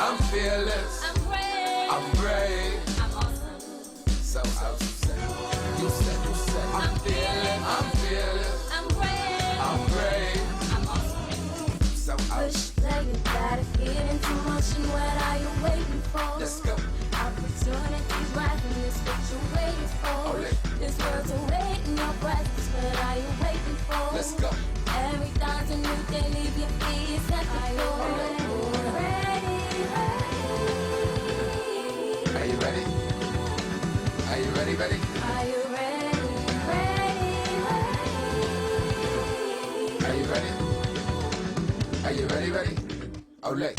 I'm fearless. I'm brave. I'm brave. I'm awesome. So awesome. You said. I'm fearless. I'm fearless. I'm brave. I'm brave. I'm awesome. So awesome. Push play, you gotta get into motion. What are you waiting for? Let's go. Opportunities rising, this what you're waiting for. Ole. This world's awaiting your presence. What are you waiting for? Let's go. Every dawn's a new day, leave your feet set the floor. Ready, Are you ready? Are you ready, ready? Are you ready? Are you ready? Are you ready, ready? Ole.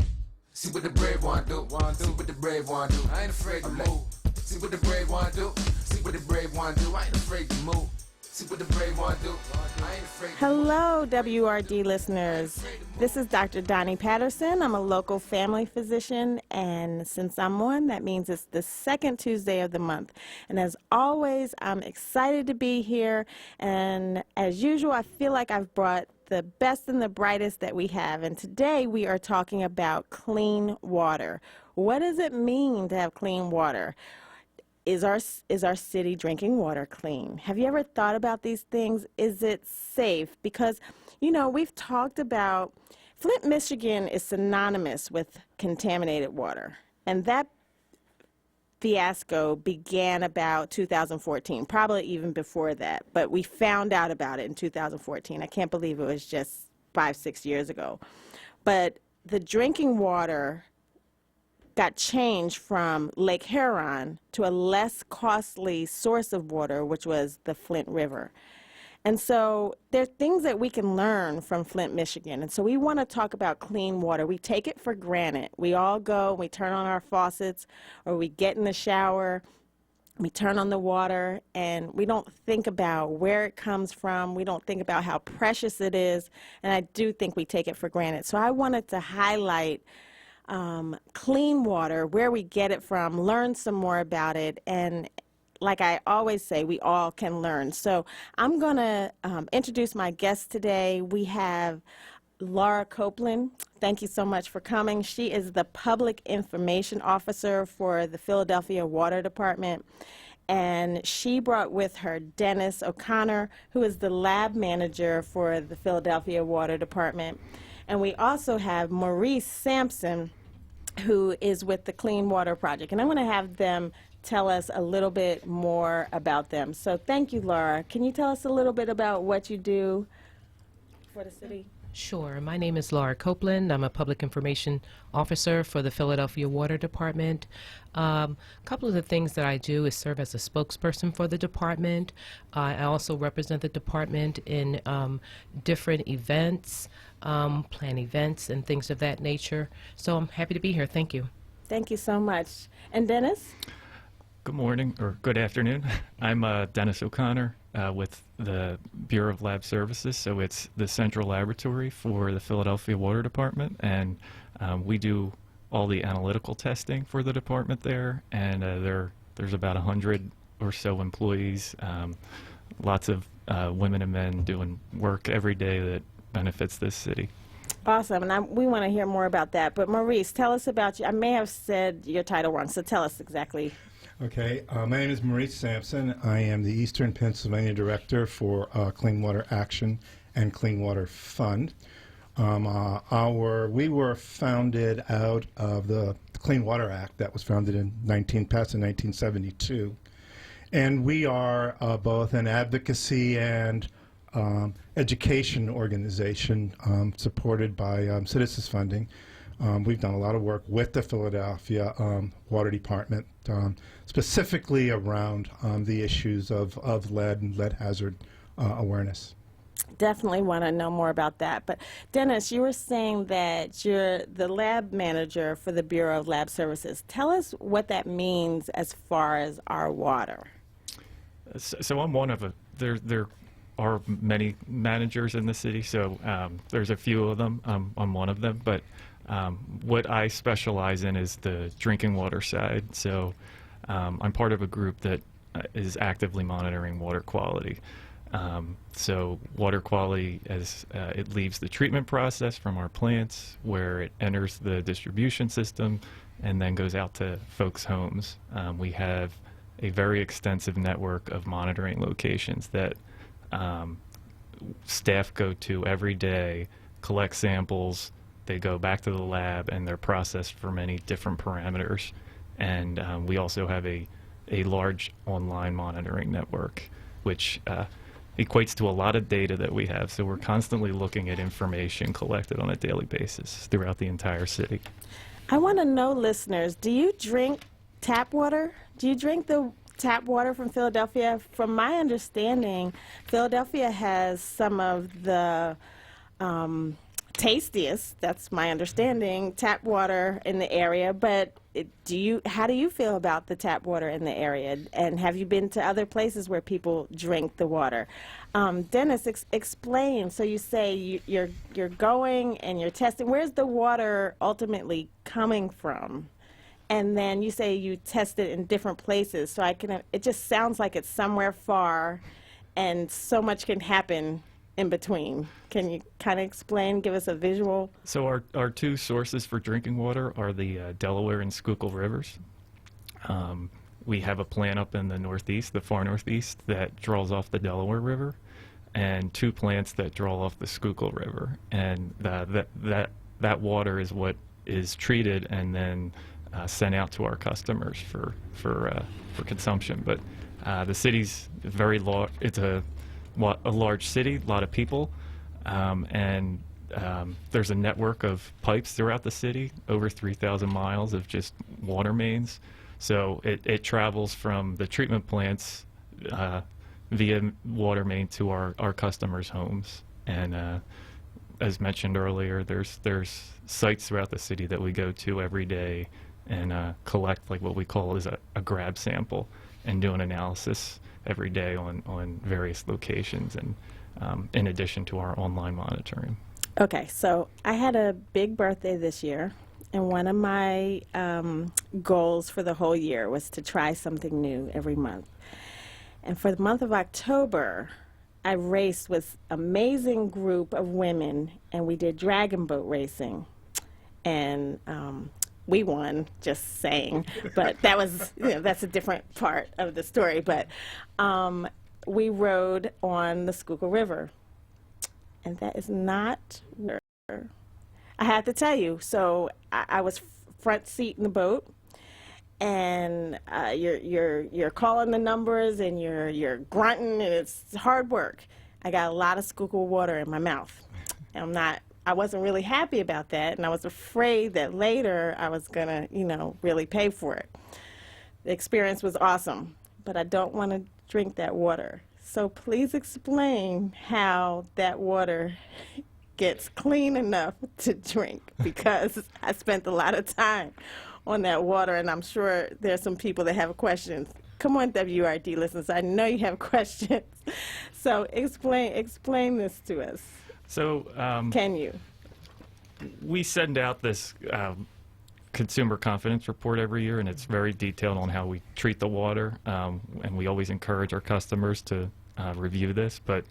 See what the brave one do. See what the brave one do. I ain't afraid to move. See what the brave one do. See what the brave one do. I ain't afraid to move. See what the brave one do. I ain't afraid to Hello, WRD listeners. This is Dr. Donnie Patterson. I'm a local family physician, and since I'm one, that means it's the second Tuesday of the month. And as always, I'm excited to be here, and as usual, I feel like I've brought the best and the brightest that we have. And today we are talking about clean water. What does it mean to have clean water? Is our city drinking water clean? Have you ever thought about these things? Is it safe? Because, you know, we've talked about Flint, Michigan is synonymous with contaminated water. And that fiasco began about 2014, probably even before that. But we found out about it in 2014. I can't believe it was just 5-6 years ago. But the drinking water got changed from Lake Huron to a less costly source of water, which was the Flint River. And so there are things that we can learn from Flint, Michigan. And so we want to talk about clean water. We take it for granted. We all go, we turn on our faucets, or we get in the shower, we turn on the water, and we don't think about where it comes from. We don't think about how precious it is. And I do think we take it for granted. So I wanted to highlight clean water, where we get it from, learn some more about it, and like I always say, we all can learn. So I'm going to introduce my guest today. We have Laura Copeland. Thank you so much for coming. She is the Public Information Officer for the Philadelphia Water Department. And she brought with her Dennis O'Connor, who is the lab manager for the Philadelphia Water Department. And we also have Maurice Sampson, who is with the Clean Water Project. And I'm going to have them tell us a little bit more about them. So thank you, Laura. Can you tell us a little bit about what you do for the city? Sure. My name is Laura Copeland. I'm a Public Information Officer for the Philadelphia Water Department. A couple of the things that I do is serve as a spokesperson for the department. I also represent the department in different events, plan events and things of that nature. So I'm happy to be here. Thank you. Thank you so much. And Dennis? Good morning, or good afternoon. I'm Dennis O'Connor with the Bureau of Lab Services, so it's the central laboratory for the Philadelphia Water Department, and we do all the analytical testing for the department there, and there's about 100 or so employees, lots of women and men doing work every day that benefits this city. Awesome, and we want to hear more about that. But Maurice, tell us about you. I may have said your title wrong, so tell us exactly. Okay, my name is Maurice Sampson. I am the Eastern Pennsylvania Director for Clean Water Action and Clean Water Fund. We were founded out of the Clean Water Act that was founded passed in 1972. And we are both an advocacy and education organization supported by citizens funding. We've done a lot of work with the Philadelphia Water Department, specifically around the issues of lead and lead hazard awareness. Definitely want to know more about that. But Dennis, you were saying that you're the lab manager for the Bureau of Lab Services. Tell us what that means as far as our water. So I'm one of there are many managers in the city, so there's a few of them. I'm one of them, but what I specialize in is the drinking water side. So I'm part of a group that is actively monitoring water quality. So water quality, as it leaves the treatment process from our plants, where it enters the distribution system and then goes out to folks' homes. We have a very extensive network of monitoring locations that staff go to every day, collect samples, they go back to the lab, and they're processed for many different parameters. And we also have a large online monitoring network, which equates to a lot of data that we have. So we're constantly looking at information collected on a daily basis throughout the entire city. I want to know, listeners, do you drink tap water? Do you drink the tap water from Philadelphia? From my understanding, Philadelphia has some of the tastiest, that's my understanding, tap water in the area. But how do you feel about the tap water in the area? And have you been to other places where people drink the water? Dennis, explain. So you say you're going and you're testing. Where's the water ultimately coming from? And then you say you test it in different places. So it just sounds like it's somewhere far, and so much can happen in between. Can you kind of explain, give us a visual? So our two sources for drinking water are the Delaware and Schuylkill rivers. We have a plant up in the northeast, the far northeast, that draws off the Delaware River, and two plants that draw off the Schuylkill River. And that water is what is treated and then sent out to our customers for consumption. But the city's very large. It's a large city, a lot of people, and there's a network of pipes throughout the city, over 3,000 miles of just water mains. So it travels from the treatment plants via water main to our customers' homes. And as mentioned earlier, there's sites throughout the city that we go to every day and collect like what we call is a grab sample, and do an analysis every day on various locations, and in addition to our online monitoring. Okay, so I had a big birthday this year, and one of my goals for the whole year was to try something new every month. And for the month of October, I raced with an amazing group of women, and we did dragon boat racing. And we won, just saying, but that was, that's a different part of the story. But we rode on the Schuylkill River, and that is not where I have to tell you. So I was front seat in the boat, and you're calling the numbers, and you're grunting, and it's hard work. I got a lot of Schuylkill water in my mouth, and I wasn't really happy about that, and I was afraid that later I was gonna, really pay for it. The experience was awesome, but I don't want to drink that water. So please explain how that water gets clean enough to drink, because I spent a lot of time on that water, and I'm sure there's some people that have questions. Come on, WRD listeners, I know you have questions. So explain this to us. So can you? We send out this consumer confidence report every year, and it's very detailed on how we treat the water, and we always encourage our customers to review this. But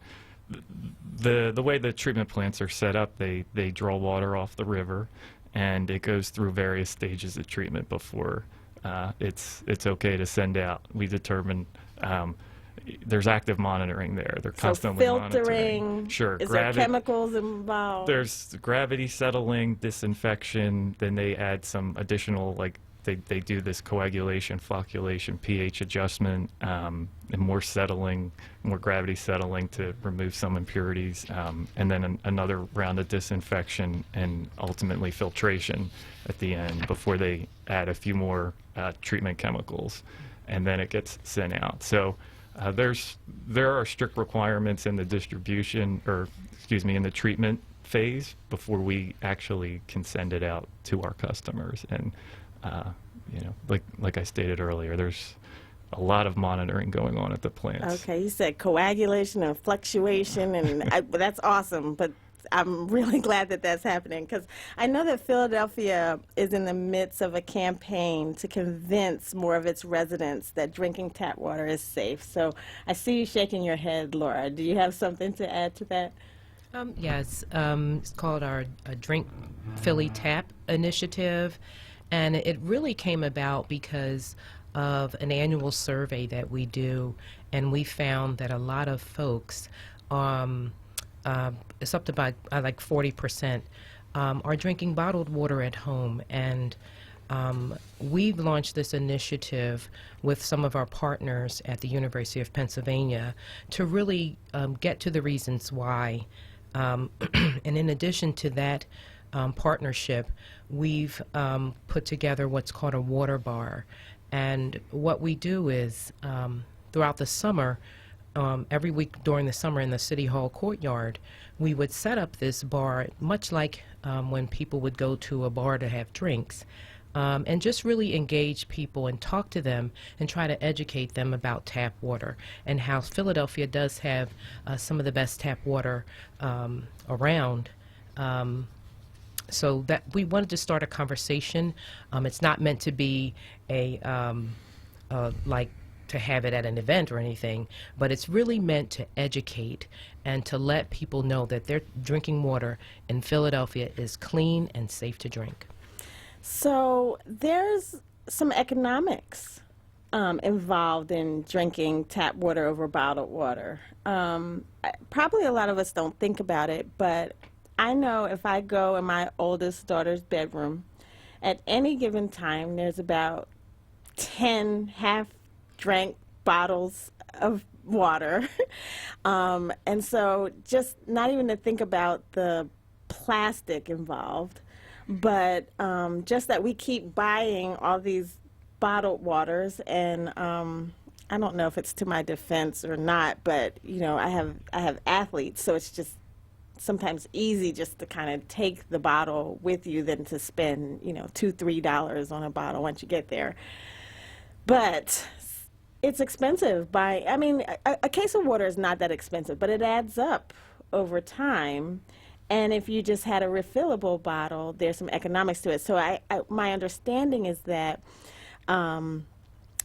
the way the treatment plants are set up, they draw water off the river, and it goes through various stages of treatment before it's okay to send out. We determine there's active monitoring there. They're constantly filtering. monitoring. Sure. Is there chemicals involved? There's gravity settling, disinfection. Then they add some additional, like they do this coagulation, flocculation, pH adjustment, and more settling, more gravity settling to remove some impurities, and then another round of disinfection and ultimately filtration at the end before they add a few more treatment chemicals, and then it gets sent out. So there are strict requirements in the distribution, in the treatment phase before we actually can send it out to our customers. And like I stated earlier, there's a lot of monitoring going on at the plants. Okay, you said coagulation and fluctuation, and that's awesome. But I'm really glad that that's happening, because I know that Philadelphia is in the midst of a campaign to convince more of its residents that drinking tap water is safe. So I see you shaking your head, Laura. Do you have something to add to that? Yes, it's called our Drink Philly Tap initiative, and it really came about because of an annual survey that we do, and we found that a lot of folks, it's up to about like 40%, are drinking bottled water at home. And we've launched this initiative with some of our partners at the University of Pennsylvania to really get to the reasons why. And in addition to that partnership, we've put together what's called a water bar. And what we do is, throughout the summer, every week during the summer in the City Hall courtyard, we would set up this bar, much like when people would go to a bar to have drinks, and just really engage people and talk to them and try to educate them about tap water and how Philadelphia does have some of the best tap water around. So that we wanted to start a conversation. It's not meant to be like to have it at an event or anything, but it's really meant to educate and to let people know that their drinking water in Philadelphia is clean and safe to drink. So there's some economics involved in drinking tap water over bottled water. Probably a lot of us don't think about it, but I know if I go in my oldest daughter's bedroom, at any given time, there's about 10 half-drank bottles of water. And so just not even to think about the plastic involved, but just that we keep buying all these bottled waters. And I don't know if it's to my defense or not, but, you know, I have athletes, so it's just sometimes easy just to kind of take the bottle with you than to spend, you know, $2-3 on a bottle once you get there. But it's expensive. I mean, a case of water is not that expensive, but it adds up over time. And if you just had a refillable bottle, there's some economics to it. So my understanding is that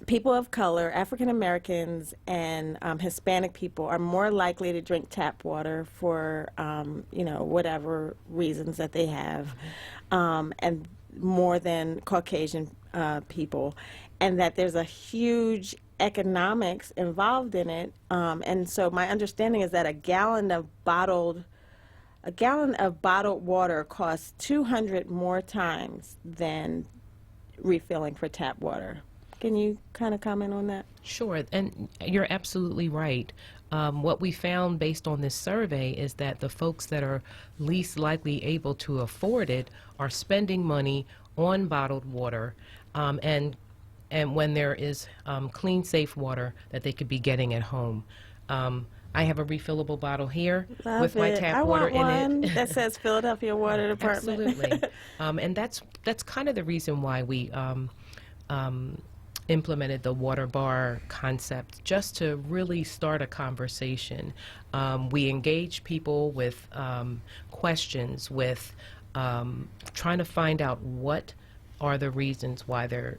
people of color, African Americans, and Hispanic people are more likely to drink tap water for, you know, whatever reasons that they have, and more than Caucasian people, and that there's a huge economics involved in it. And so my understanding is that a gallon of bottled water costs 200 more times than refilling for tap water. Can you kind of comment on that? Sure, and you're absolutely right. What we found based on this survey is that the folks that are least likely able to afford it are spending money on bottled water, and when there is clean, safe water that they could be getting at home. I have a refillable bottle here with my tap water in it. I want one that says Philadelphia Water Department. Absolutely, and that's kind of the reason why we implemented the water bar concept, just to really start a conversation. We engage people with questions, with trying to find out what are the reasons why they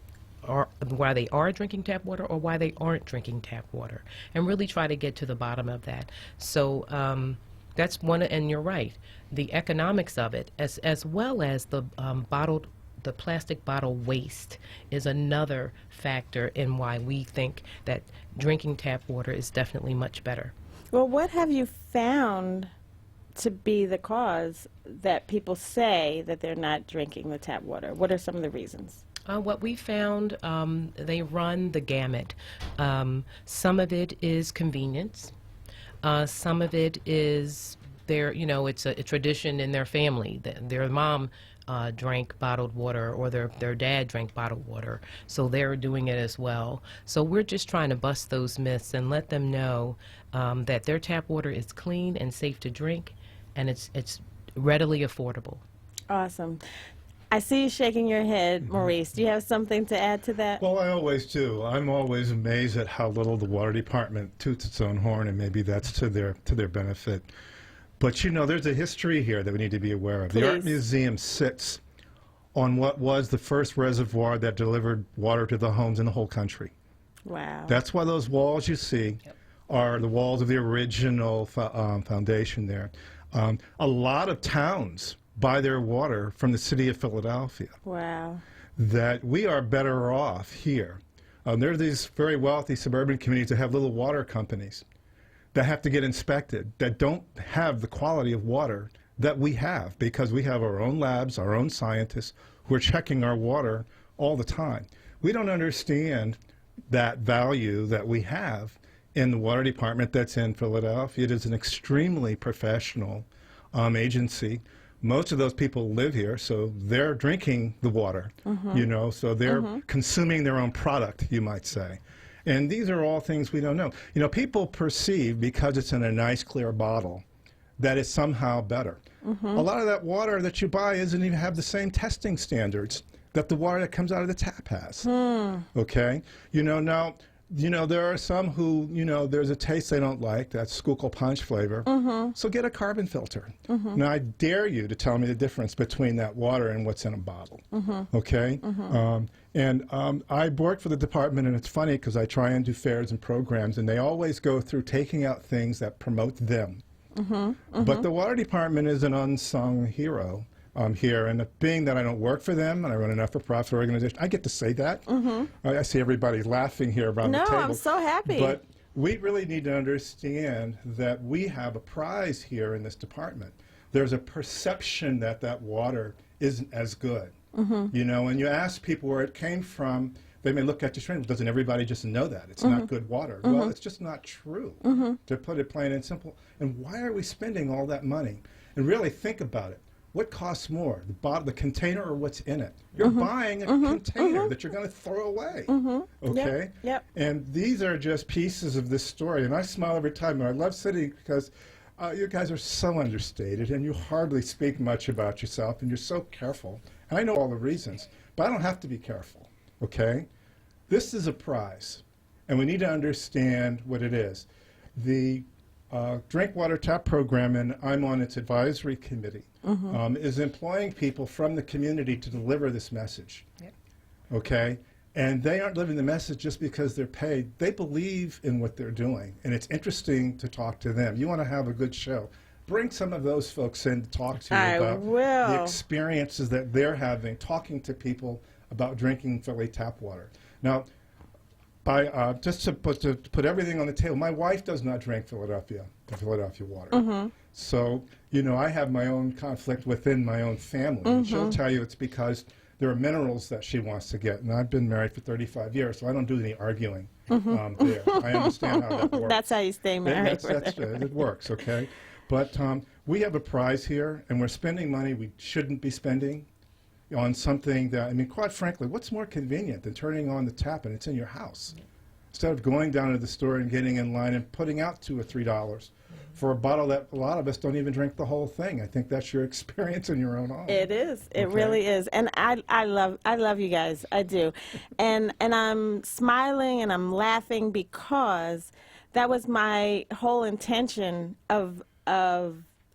are drinking tap water or why they aren't drinking tap water, and really try to get to the bottom of that. So that's one, and you're right, the economics of it, as well as the plastic bottle waste is another factor in why we think that drinking tap water is definitely much better. Well, what have you found to be the cause that people say that they're not drinking the tap water? What are some of the reasons? What we found, they run the gamut. Some of it is convenience. Some of it is it's a tradition in their family. Their mom drank bottled water, or their dad drank bottled water, so they're doing it as well. So we're just trying to bust those myths and let them know that their tap water is clean and safe to drink, and it's readily affordable. Awesome. I see you shaking your head, Maurice. Do you have something to add to that? Well, I always do. I'm always amazed at how little the water department toots its own horn, and maybe that's to their benefit. But you know, there's a history here that we need to be aware of. The Art Please. Museum sits on what was the first reservoir that delivered water to the homes in the whole country. Wow. That's why those walls you see are the walls of the original foundation there. A lot of towns buy their water from the city of Philadelphia. Wow. That we are better off here. There are these very wealthy suburban communities that have little water companies that have to get inspected, that don't have the quality of water that we have, because we have our own labs, our own scientists who are checking our water all the time. We don't understand that value that we have in the water department that's in Philadelphia. It is an extremely professional agency. Most of those people live here, so they're drinking the water, you know, so they're consuming their own product, you might say. And these are all things we don't know. You know, people perceive, because it's in a nice clear bottle, that it's somehow better. A lot of that water that you buy isn't even have the same testing standards that the water that comes out of the tap has. Okay? You know, now, you know, there are some who, you know, there's a taste they don't like, that's Schuylkill Punch flavor. So get a carbon filter. Now, I dare you to tell me the difference between that water and what's in a bottle. Okay? I work for the department, and it's funny because I try and do fairs and programs, and they always go through taking out things that promote them. But the water department is an unsung hero here, and being that I don't work for them and I run an not-for-profit organization, I get to say that. I see everybody laughing here around the No, table. I'm so happy. But we really need to understand that we have a prize here in this department. There's a perception that that water isn't as good. You know, when you ask people where it came from, they may look at you strange. Doesn't everybody just know that? It's not good water. Well, it's just not true, to put it plain and simple. And why are we spending all that money? And really think about it. What costs more, the container or what's in it? You're buying a container that you're going to throw away, okay? Yep. And these are just pieces of this story. And I smile every time, and I love sitting because you guys are so understated, and you hardly speak much about yourself, and you're so careful. And I know all the reasons, but I don't have to be careful, okay? This is a prize, and we need to understand what it is. The Drink Water Tap Program, and I'm on its advisory committee, is employing people from the community to deliver this message, okay? And they aren't living the message just because they're paid. They believe in what they're doing, and it's interesting to talk to them. You want to have a good show. Bring some of those folks in to talk to you about the experiences that they're having, talking to people about drinking Philly tap water. Now, just to put everything on the table, my wife does not drink the Philadelphia water. So, you know, I have my own conflict within my own family. And she'll tell you it's because there are minerals that she wants to get. And I've been married for 35 years, so I don't do any arguing there. I understand how that works. That's how you stay married. It works, okay? But we have a prize here, and we're spending money we shouldn't be spending on something that, I mean, quite frankly, what's more convenient than turning on the tap and it's in your house? Instead of going down to the store and getting in line and putting out $2 or $3 for a bottle that a lot of us don't even drink the whole thing. I think that's your experience in your own home. It is. It really is. And I love you guys. I do. And I'm smiling and I'm laughing because that was my whole intention of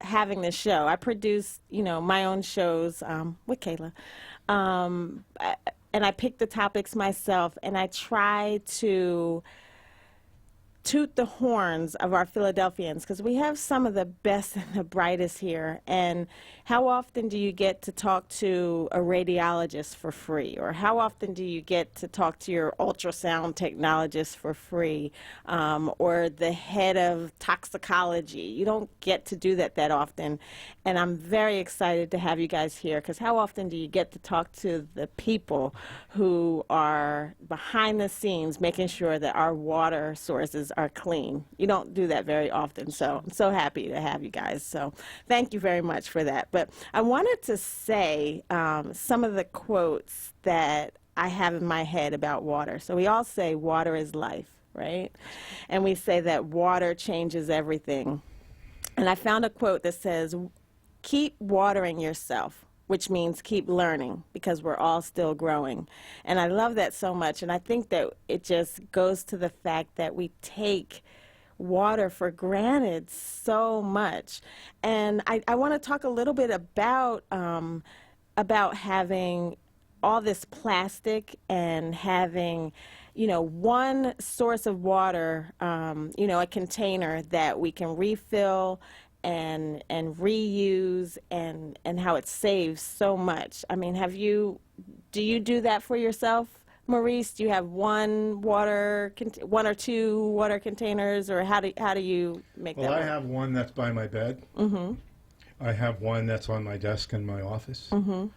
having this show. I produce, you know, my own shows with Kayla. And I pick the topics myself, and I try to toot the horns of our Philadelphians, because we have some of the best and the brightest here. And how often do you get to talk to a radiologist for free? Or how often do you get to talk to your ultrasound technologist for free? Or the head of toxicology? You don't get to do that often. And I'm very excited to have you guys here, because how often do you get to talk to the people who are behind the scenes making sure that our water sources are clean? You don't do that very often, so I'm so happy to have you guys. So thank you very much for that. But I wanted to say some of the quotes that I have in my head about water. So we all say water is life, right? And we say that water changes everything. And I found a quote that says, keep watering yourself, which means keep learning, because we're all still growing. And I love that so much. And I think that it just goes to the fact that we take water for granted so much. And I want to talk a little bit about having all this plastic and having, one source of water, a container that we can refill and reuse, and how it saves so much. I mean, do you do that for yourself, Maurice? Do you have one or two water containers, or how do you make that Well, I work? have one that's by my bed. Mm-hmm. I have one that's on my desk in my office. Mm-hmm.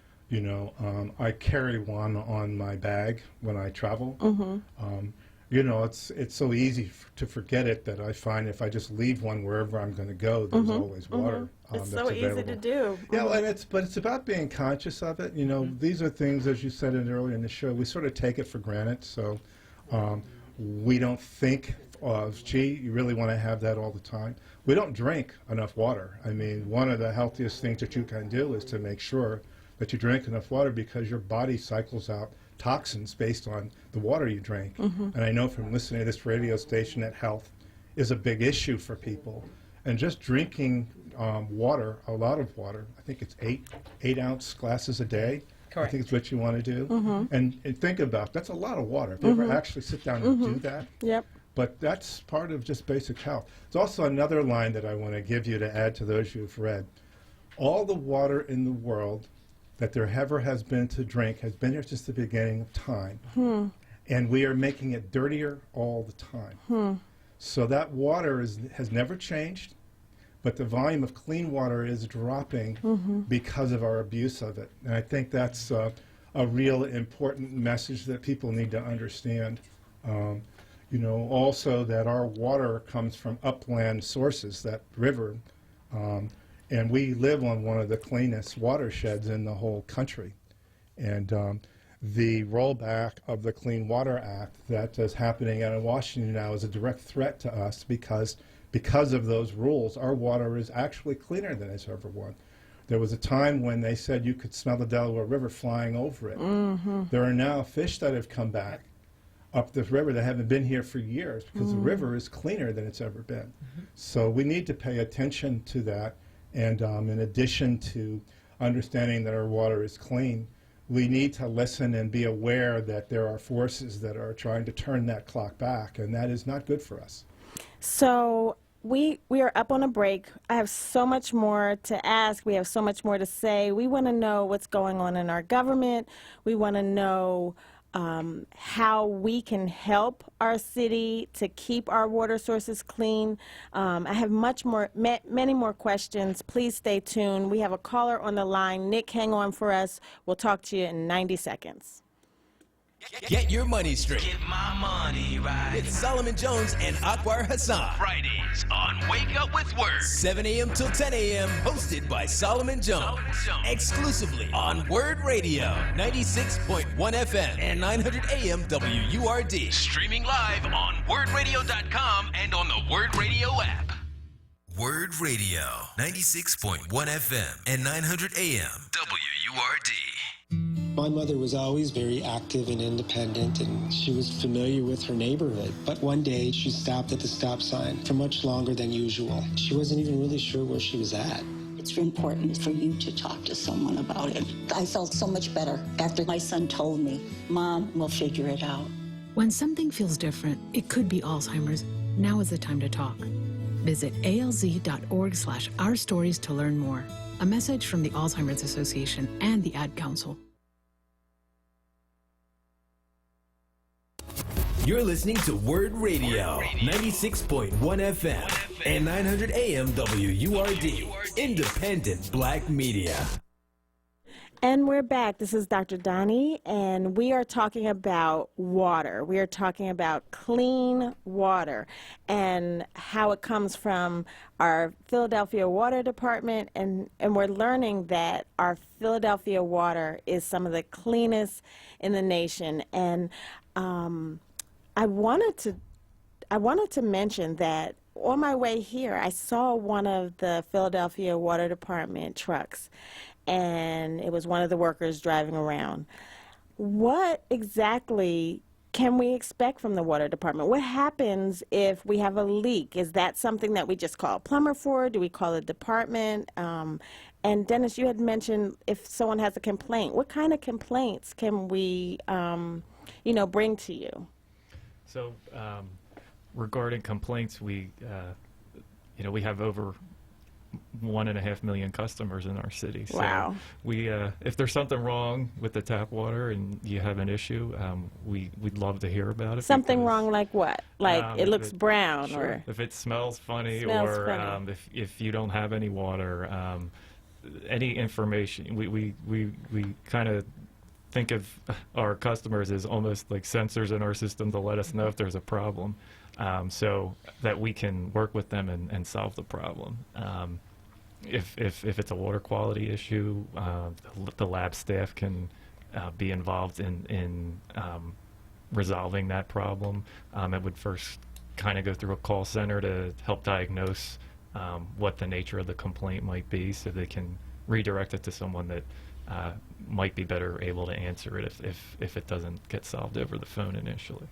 I carry one on my bag when I travel. Mm-hmm. It's so easy to forget it that I find if I just leave one wherever I'm going to go, there's always water. It's that's so easy available. to do. Yeah, and it's about being conscious of it. These are things, as you said earlier in the show, we sort of take it for granted. So we don't think of, gee, you really want to have that all the time. We don't drink enough water. I mean, one of the healthiest things that you can do is to make sure that you drink enough water, because your body cycles out toxins based on the water you drink. And I know from listening to this radio station that health is a big issue for people. And just drinking water, a lot of water, I think it's 8-ounce glasses a day. Correct. I think it's what you want to do. And think about, that's a lot of water. If you ever actually sit down and do that. Yep. But that's part of just basic health. There's also another line that I want to give you to add to those you've read. All the water in the world that there ever has been to drink has been here since the beginning of time. And we are making it dirtier all the time. So that water has never changed, but the volume of clean water is dropping because of our abuse of it. And I think that's a real important message that people need to understand. Also that our water comes from upland sources, that river, and we live on one of the cleanest watersheds in the whole country. And the rollback of the Clean Water Act that is happening out in Washington now is a direct threat to us, because of those rules, our water is actually cleaner than it's ever been. There was a time when they said you could smell the Delaware River flying over it. There are now fish that have come back up the river that haven't been here for years, because the river is cleaner than it's ever been. So we need to pay attention to that. And in addition to understanding that our water is clean, we need to listen and be aware that there are forces that are trying to turn that clock back, and that is not good for us. So we are up on a break. I have so much more to ask. We have so much more to say. We want to know what's going on in our government. We want to know how we can help our city to keep our water sources clean. I have many more questions. Please stay tuned. We have a caller on the line. Nick, hang on for us. We'll talk to you in 90 seconds. Get your money straight. Get my money right. With Solomon Jones and Akbar Hassan. Fridays on Wake Up with Word. 7 a.m. till 10 a.m. Hosted by Solomon Jones. Exclusively on Word Radio. 96.1 FM and 900 AM WURD. Streaming live on wordradio.com and on the Word Radio app. Word Radio, 96.1 FM and 900 AM WURD. My mother was always very active and independent, and she was familiar with her neighborhood. But one day, she stopped at the stop sign for much longer than usual. She wasn't even really sure where she was at. It's important for you to talk to someone about it. I felt so much better after my son told me, Mom, we'll figure it out. When something feels different, it could be Alzheimer's. Now is the time to talk. Visit alz.org/Our Stories to learn more. A message from the Alzheimer's Association and the Ad Council. You're listening to Word Radio, 96.1 FM and 900 AM WURD. Independent Black Media. And we're back. This is Dr. Donnie, and we are talking about water. We are talking about clean water and how it comes from our Philadelphia Water Department, and we're learning that our Philadelphia water is some of the cleanest in the nation. And I wanted to mention that on my way here, I saw one of the Philadelphia Water Department trucks, and it was one of the workers driving around. What exactly can we expect from the water department? What happens if we have a leak? Is that something that we just call a plumber for? Do we call a department? And Dennis, you had mentioned if someone has a complaint. What kind of complaints can we, bring to you? So regarding complaints, we have over 1.5 million customers in our city. So wow. we, if there's something wrong with the tap water and you have an issue, we'd love to hear about it. Something wrong like what? Like it looks brown, sure, or if it smells funny, smells or funny. If you don't have any water, any information. We kind of think of our customers as almost like sensors in our system to let us know if there's a problem, so that we can work with them and solve the problem. If it's a water quality issue, the lab staff can be involved in resolving that problem. It would first kind of go through a call center to help diagnose what the nature of the complaint might be, so they can redirect it to someone that might be better able to answer it if it doesn't get solved over the phone initially.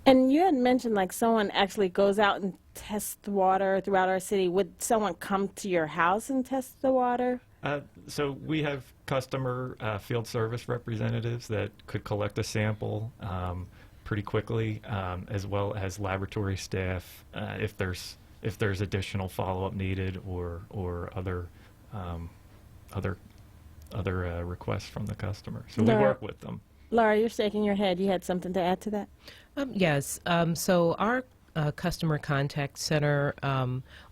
And you had mentioned like someone actually goes out and tests the water throughout our city. Would someone come to your house and test the water? So we have customer field service representatives that could collect a sample pretty quickly, as well as laboratory staff if there's additional follow-up needed, or other requests from the customer. So we work with them. Laura, you're shaking your head. You had something to add to that? Yes. So our customer contact center,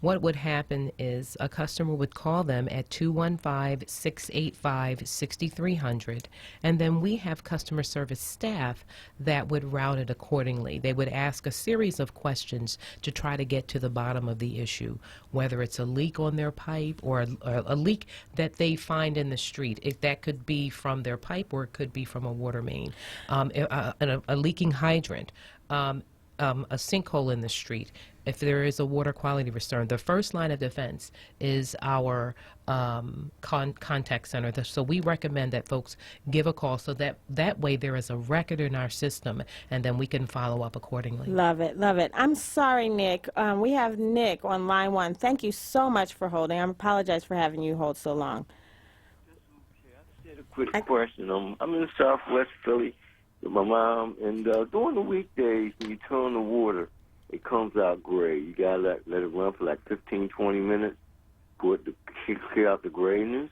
what would happen is a customer would call them at 215-685-6300, and then we have customer service staff that would route it accordingly. They would ask a series of questions to try to get to the bottom of the issue, whether it's a leak on their pipe or a leak that they find in the street. If that could be from their pipe, or it could be from a water main, a leaking hydrant. A sinkhole in the street, if there is a water quality concern, the first line of defense is our contact center. So we recommend that folks give a call, so that way there is a record in our system, and then we can follow up accordingly. Love it, love it. I'm sorry, Nick. We have Nick on line 1. Thank you so much for holding. I apologize for having you hold so long. I just had a quick question. I'm in Southwest Philly with my mom, and during the weekdays, when you turn the water, it comes out gray. You gotta let it run for like 15, 20 minutes for it to clear out the grayness.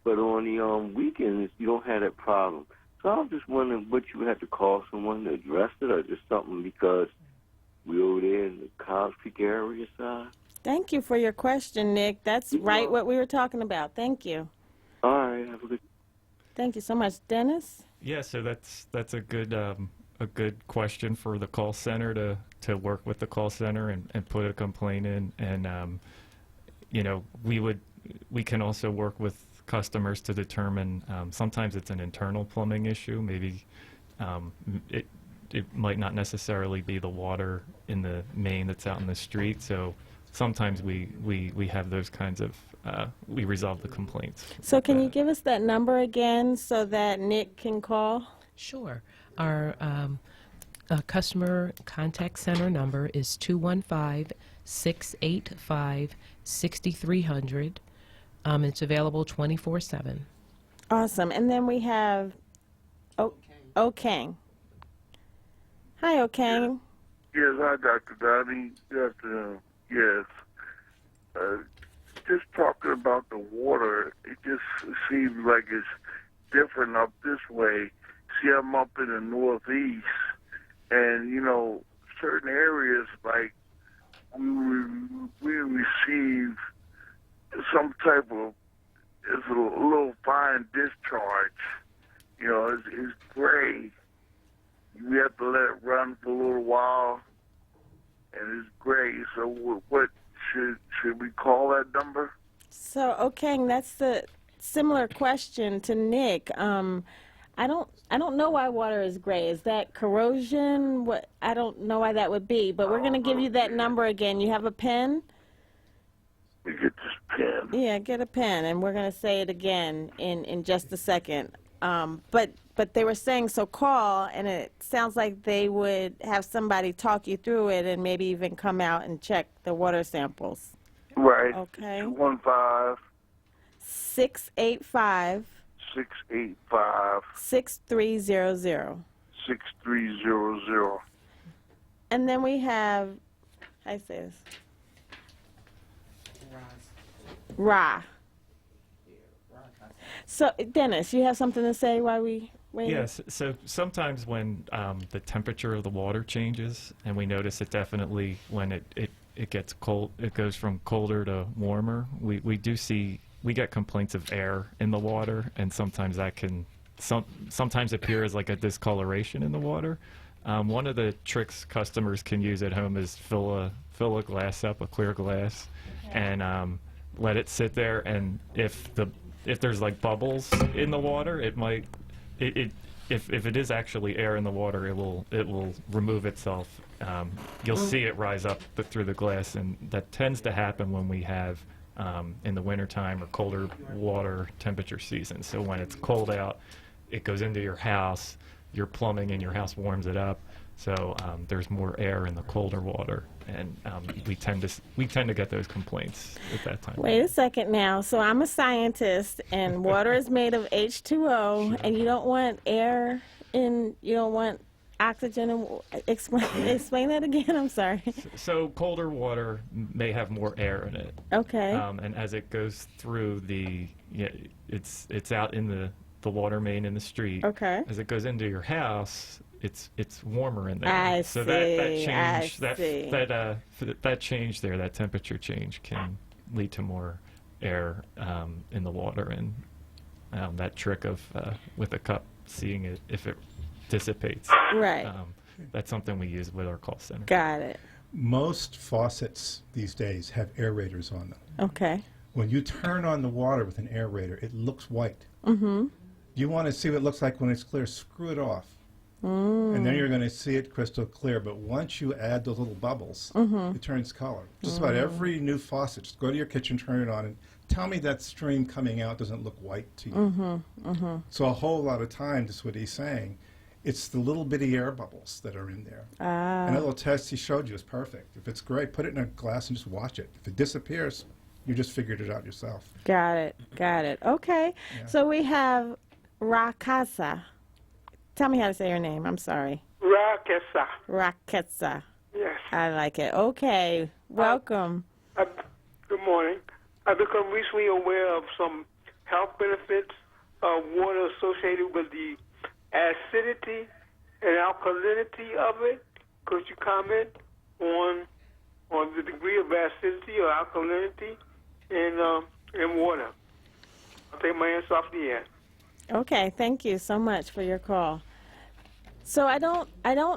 But on the weekends, you don't have that problem. So I was just wondering what you would have to call someone to address it, or just something because we over there in the College Creek area side. Thank you for your question, Nick. That's right what we were talking about. Thank you. All right, have a good. Thank you so much, Dennis. Yeah, so that's a good question for the call center to work with the call center and put a complaint in, and we can also work with customers to determine, sometimes it's an internal plumbing issue. Maybe it might not necessarily be the water in the main that's out in the street. So sometimes we have those kinds of we resolve the complaints. So can you give us that number again so that Nick can call? Sure. Our customer contact center number is 215-685-6300. It's available 24/7. Awesome. And then we have O'Kang. Hi, O'Kang. Yes, hi, Dr. Donnie. Good afternoon. Yes. Just talking about the water, it just seems like it's different up this way. See, I'm up in the Northeast, and, certain areas, like, we receive some type of, it's a little fine discharge. It's gray. We have to let it run for a little while, and it's gray. So what should we call that number? So, O'Kang, that's the similar question to Nick. I don't know why water is gray. Is that corrosion? What? I don't know why that would be, but we're going to give you that number again. You have a pen? We get this pen. Yeah, get a pen, and we're going to say it again in just a second. But they were saying, so call, and it sounds like they would have somebody talk you through it and maybe even come out and check the water samples. Right. Okay. 215 685 685 6300. 6300. And then we have, how do I say this? Ra. So, Dennis, you have something to say while we wait? Yes. So sometimes when the temperature of the water changes, and we notice it definitely when it gets cold, it goes from colder to warmer. We get complaints of air in the water, and sometimes that can sometimes appear as like a discoloration in the water. One of the tricks customers can use at home is fill a glass up, a clear glass, and let it sit there. And if there's like bubbles in the water, if it is actually air in the water, it will remove itself. You'll see it rise up through the glass, and that tends to happen when we have in the wintertime or colder water temperature season. So when it's cold out, it goes into your house, your plumbing in your house warms it up, so there's more air in the colder water, and we tend to get those complaints at that time. Wait a second now. So I'm a scientist, and water is made of H2O, Sure. and you don't want air in, you don't want oxygen. And explain that again. I'm sorry. So colder water may have more air in it. Okay. And as it goes through it's out in the water main in the street. Okay. As it goes into your house, it's warmer in there. I so see. that change there, that temperature change, can lead to more air in the water, and that trick of with a cup seeing it if it dissipates. Right. That's something we use with our call center. Got it. Most faucets these days have aerators on them. Okay. When you turn on the water with an aerator, it looks white. Mm-hmm. You want to see what it looks like when it's clear, screw it off. And then you're going to see it crystal clear. But once you add those little bubbles, it turns color. Just about every new faucet, just go to your kitchen, turn it on, and tell me that stream coming out doesn't look white to you. So a whole lot of times, that's what he's saying, it's the little bitty air bubbles that are in there. And that little test he showed you is perfect. If it's great, put it in a glass and just watch it. If it disappears, you just figured it out yourself. Got it. Okay. Yeah. So we have Rakasa. Tell me how to say your name. I'm sorry. Rakesa. Rakesa. Yes. I like it. Okay. Welcome. Good morning. I've become recently aware of some health benefits of water associated with the acidity and alkalinity of it. Could you comment on the degree of acidity or alkalinity in water? I'll take my answer off the air. Okay, thank you so much for your call. So I don't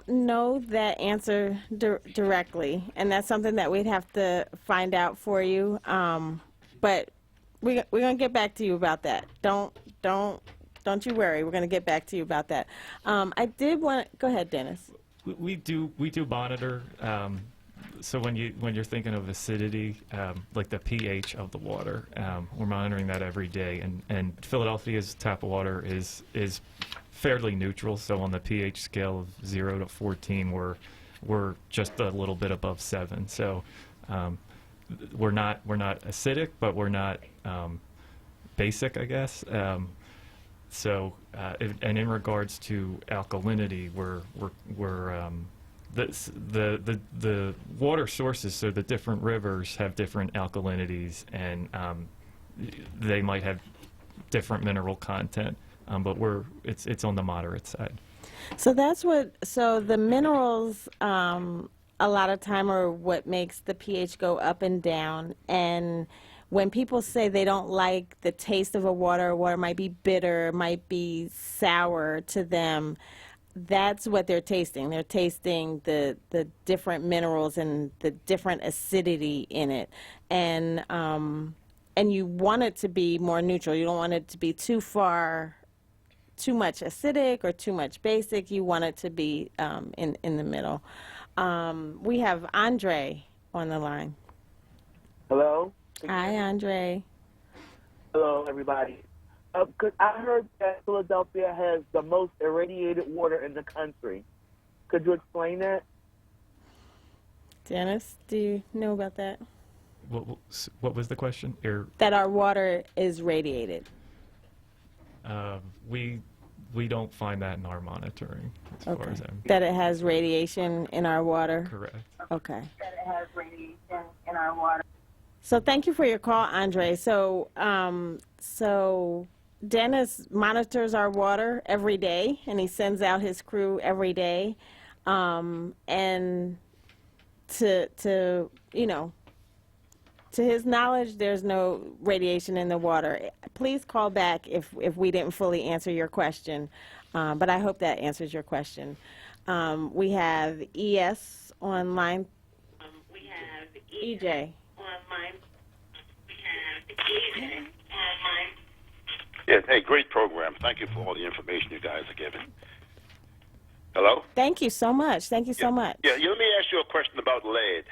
know that answer directly, and that's something that we'd have to find out for you. But we're gonna get back to you about that. Don't you worry. We're gonna get back to you about that. I did want. Go ahead, Dennis. We do monitor. So when you're thinking of acidity, like the pH of the water, we're monitoring that every day. And Philadelphia's tap water is fairly neutral. So on the pH scale of 0 to 14, we're just a little bit above 7. So we're not acidic, but we're not basic, I guess. And in regards to alkalinity, the water sources, so the different rivers have different alkalinities, and they might have different mineral content, but it's on the moderate side. So so the minerals a lot of time are what makes the pH go up and down. And when people say they don't like the taste of a water might be bitter, might be sour to them, that's what they're tasting. They're tasting the different minerals and the different acidity in it. And you want it to be more neutral. You don't want it to be too much acidic or too much basic. You want it to be in the middle. We have Andre on the line. Hello? Hi, Andre. Hello, everybody. 'Cause I heard that Philadelphia has the most irradiated water in the country. Could you explain that? Dennis, do you know about that? What was the question? That our water is radiated. We don't find that in our monitoring, as far as I'm. That it has radiation in our water? Correct. Okay. That it has radiation in our water. So thank you for your call, Andre. So, Dennis monitors our water every day, and he sends out his crew every day. And to his knowledge, there's no radiation in the water. Please call back if we didn't fully answer your question, but I hope that answers your question. We have ES online. We have EJ online. We have EJ online. Yes, hey, great program. Thank you for all the information you guys are giving. Hello? Thank you so much. Thank you so much. Yeah, let me ask you a question about lead.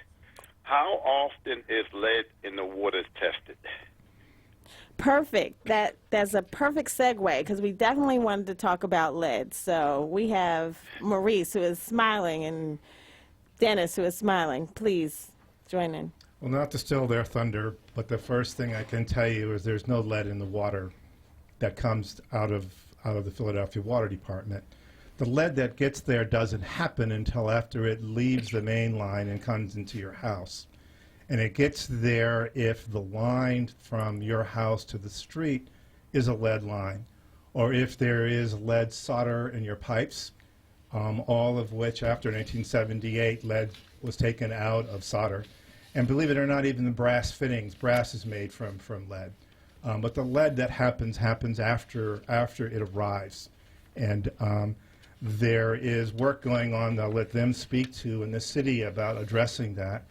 How often is lead in the water tested? Perfect. That's a perfect segue because we definitely wanted to talk about lead. So we have Maurice who is smiling and Dennis who is smiling. Please join in. Well, not to steal their thunder, but the first thing I can tell you is there's no lead in the water that comes out of the Philadelphia Water Department. The lead that gets there doesn't happen until after it leaves the main line and comes into your house. And it gets there if the line from your house to the street is a lead line, or if there is lead solder in your pipes, all of which after 1978 lead was taken out of solder. And believe it or not, even the brass fittings, brass is made from lead. But the lead that happens after it arrives. And there is work going on that I'll let them speak to in the city about addressing that.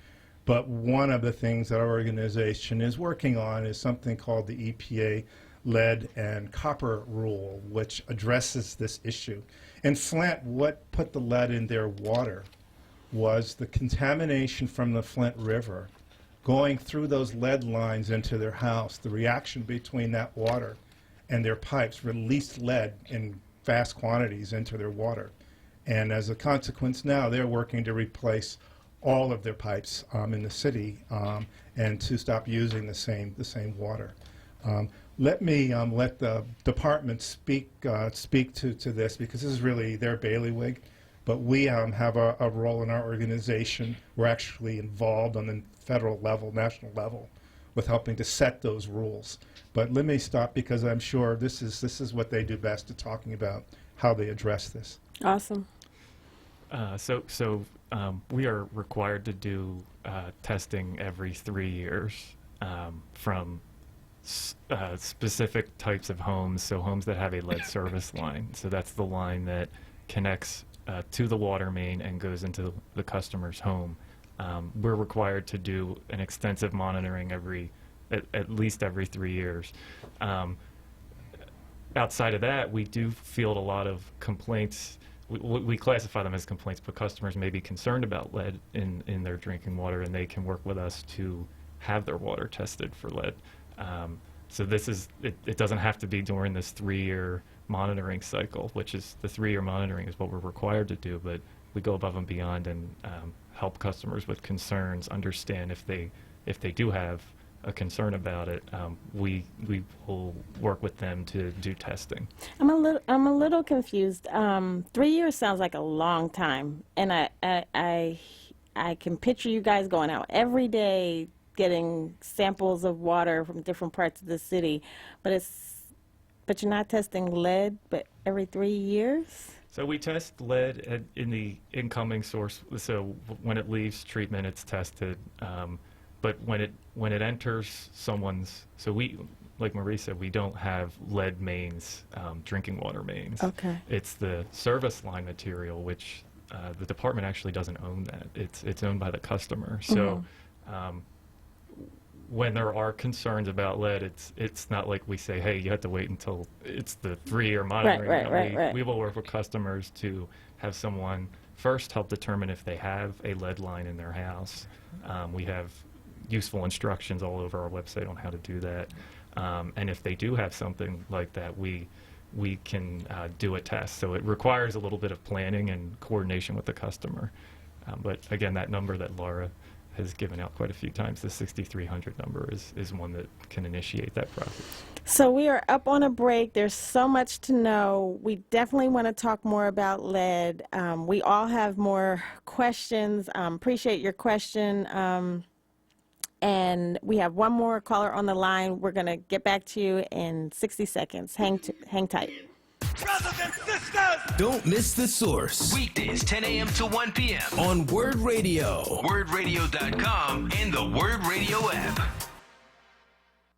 But one of the things that our organization is working on is something called the EPA Lead and Copper Rule, which addresses this issue. In Flint, what put the lead in their water was the contamination from the Flint River going through those lead lines into their house. The reaction between that water and their pipes released lead in vast quantities into their water. And as a consequence now, they're working to replace all of their pipes in the city and to stop using the same water. Let me let the department speak to this because this is really their bailiwick. But we have a role in our organization. We're actually involved on the federal level, national level, with helping to set those rules. But let me stop because I'm sure this is what they do best at talking about how they address this. Awesome. We are required to do testing every 3 years from specific types of homes, so homes that have a lead service line. So that's the line that connects to the water main and goes into the customer's home. We're required to do an extensive monitoring at least every 3 years. Outside of that, we do field a lot of complaints. We classify them as complaints, but customers may be concerned about lead in their drinking water, and they can work with us to have their water tested for lead. So it doesn't have to be during this 3-year monitoring cycle, which is the 3-year monitoring is what we're required to do, but we go above and beyond and help customers with concerns understand if they do have a concern about it. We will work with them to do testing. I'm a little confused. 3 years sounds like a long time, and I can picture you guys going out every day getting samples of water from different parts of the city, but you're not testing lead, but every 3 years? So we test lead in the incoming source. So when it leaves treatment, it's tested. But when it enters someone's, so we, like Marie said, we don't have lead mains, drinking water mains. Okay. It's the service line material, which the department actually doesn't own that. It's owned by the customer. So when there are concerns about lead, it's not like we say, hey, you have to wait until it's the 3-year monitoring. Right. We will work with customers to have someone first help determine if they have a lead line in their house. We have useful instructions all over our website on how to do that. And if they do have something like that, we can do a test. So it requires a little bit of planning and coordination with the customer. But again, that number that Laura has given out quite a few times, the 6,300 number, is one that can initiate that process. So we are up on a break. There's so much to know. We definitely want to talk more about lead. We all have more questions. Appreciate your question. And we have one more caller on the line. We're going to get back to you in 60 seconds. Hang tight. Brothers and sisters! Don't miss The Source. Weekdays 10 a.m. to 1 p.m. on Word Radio. WordRadio.com and the Word Radio app.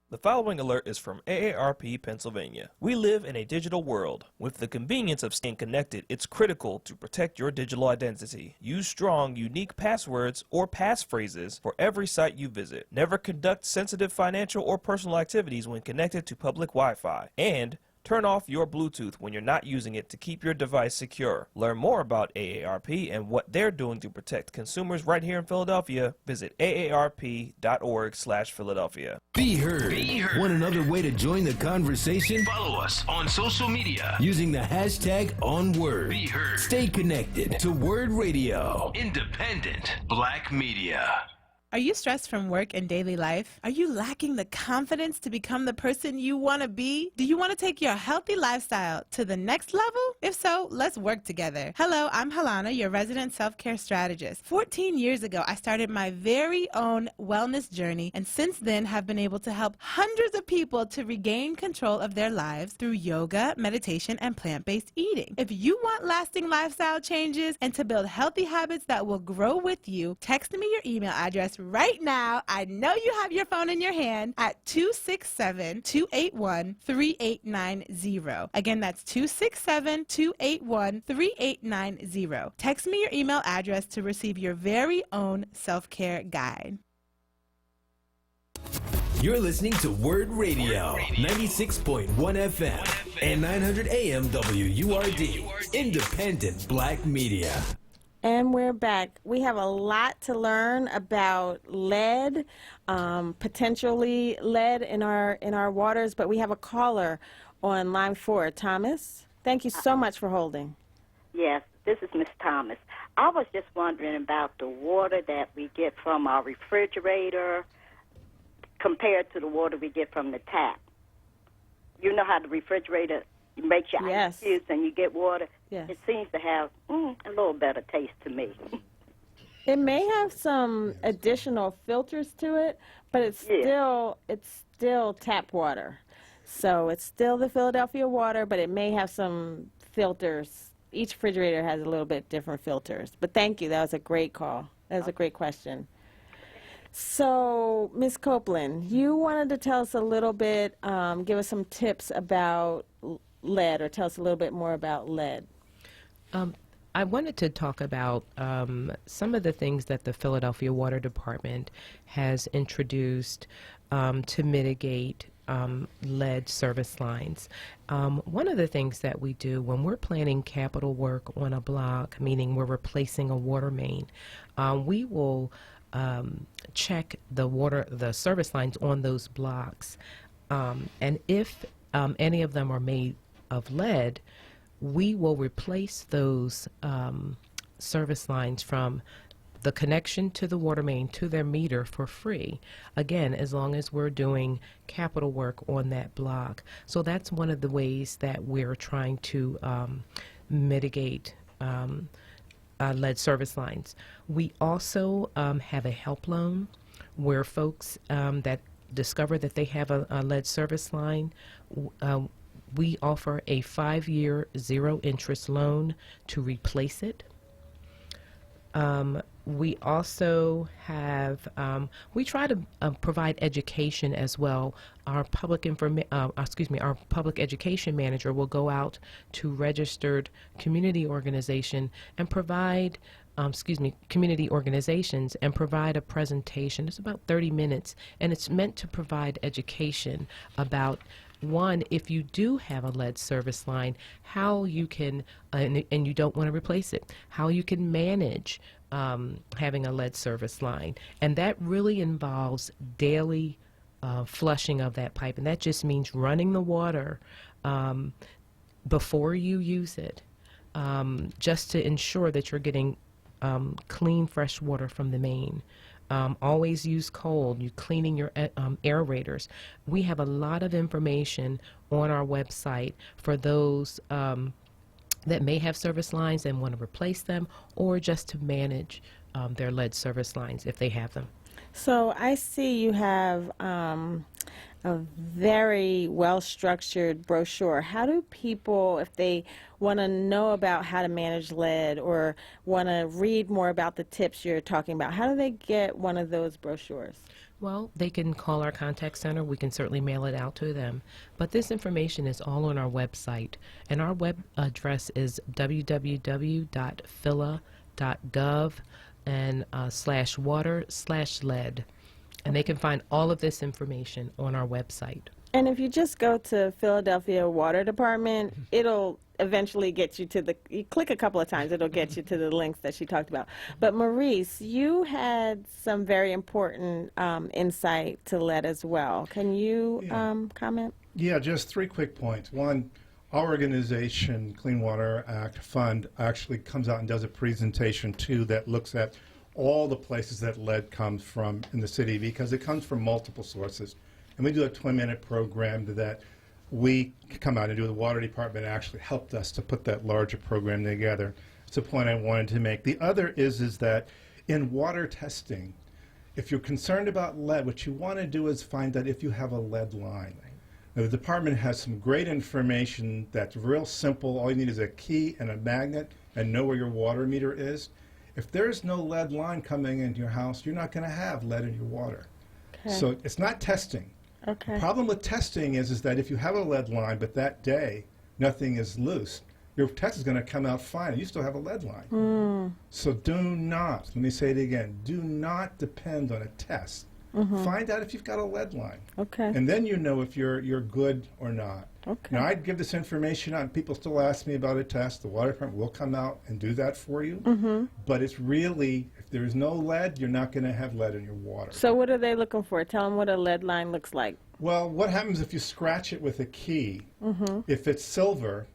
The following alert is from AARP Pennsylvania. We live in a digital world. With the convenience of staying connected, it's critical to protect your digital identity. Use strong, unique passwords or passphrases for every site you visit. Never conduct sensitive financial or personal activities when connected to public Wi-Fi. And turn off your Bluetooth when you're not using it to keep your device secure. Learn more about AARP and what they're doing to protect consumers right here in Philadelphia. Visit aarp.org/Philadelphia. Be heard. Want another way to join the conversation? Follow us on social media Using the hashtag onWord. Be heard. Stay connected to Word Radio. Independent Black Media. Are you stressed from work and daily life? Are you lacking the confidence to become the person you want to be? Do you want to take your healthy lifestyle to the next level? If so, let's work together. Hello, I'm Halana, your resident self-care strategist. 14 years ago, I started my very own wellness journey, and since then have been able to help hundreds of people to regain control of their lives through yoga, meditation, and plant-based eating. If you want lasting lifestyle changes and to build healthy habits that will grow with you, text me your email address right now. I know you have your phone in your hand at 267-281-3890. Again, that's 267-281-3890. Text me your email address to receive your very own self-care guide. You're listening to Word Radio, 96.1 FM and 900 AM WURD, Independent Black Media. And we're back. We have a lot to learn about lead, potentially lead in our waters, but we have a caller on line 4. Thomas, thank you so much for holding. Yes, this is Miss Thomas. I was just wondering about the water that we get from our refrigerator compared to the water we get from the tap. You know how the refrigerator makes your ice cubes and you get water? Yes. It seems to have a little better taste to me. It may have some additional filters to it, but it's still tap water. So it's still the Philadelphia water, but it may have some filters. Each refrigerator has a little bit different filters. But thank you. That was a great call. That was a great question. So, Ms. Copeland, you wanted to tell us a little bit, give us some tips about lead, or tell us a little bit more about lead. I wanted to talk about some of the things that the Philadelphia Water Department has introduced to mitigate lead service lines. One of the things that we do when we're planning capital work on a block, meaning we're replacing a water main, we will check the service lines on those blocks. And if any of them are made of lead, we will replace those service lines from the connection to the water main to their meter for free, again, as long as we're doing capital work on that block. So that's one of the ways that we're trying to mitigate lead service lines. We also have a help loan where folks that discover that they have a lead service line, we offer a 5-year zero-interest loan to replace it. We also have, we try to provide education as well. Our public education manager will go out to registered community organization and provide, community organizations and provide a presentation. It's about 30 minutes, and it's meant to provide education about, one, if you do have a lead service line, how you can, and you don't want to replace it, how you can manage having a lead service line. And that really involves daily flushing of that pipe, and that just means running the water before you use it, just to ensure that you're getting clean, fresh water from the main. Always use cold. You cleaning your aerators. We have a lot of information on our website for those that may have service lines and want to replace them, or just to manage their lead service lines if they have them. So I see you have a very well-structured brochure. How do people, if they want to know about how to manage lead or want to read more about the tips you're talking about, how do they get one of those brochures? Well, they can call our contact center. We can certainly mail it out to them. But this information is all on our website, and our web address is www.phila.gov and /water/lead. And they can find all of this information on our website. And if you just go to Philadelphia Water Department, it'll eventually get you to you click a couple of times, it'll get you to the links that she talked about. But Maurice, you had some very important insight to lead as well. Can you comment? Yeah, just 3 quick points. One, our organization, Clean Water Act Fund, actually comes out and does a presentation too that looks at all the places that lead comes from in the city, because it comes from multiple sources. And we do a 20-minute program that we come out and do. The water department actually helped us to put that larger program together. It's a point I wanted to make. The other is that in water testing, if you're concerned about lead, what you want to do is find out if you have a lead line. Now, the department has some great information that's real simple. All you need is a key and a magnet and know where your water meter is. If there's no lead line coming into your house, you're not going to have lead in your water. Okay. So it's not testing. Okay. The problem with testing is that if you have a lead line, but that day nothing is loose, your test is going to come out fine, and you still have a lead line. So do not, let me say it again, do not depend on a test. Find out if you've got a lead line. Okay. And then you know if you're good or not. Okay. Now, I'd give this information out, and people still ask me about a test. The water department will come out and do that for you. But it's really, if there is no lead, you're not going to have lead in your water. So what are they looking for? Tell them what a lead line looks like. Well, what happens if you scratch it with a key? If it's silver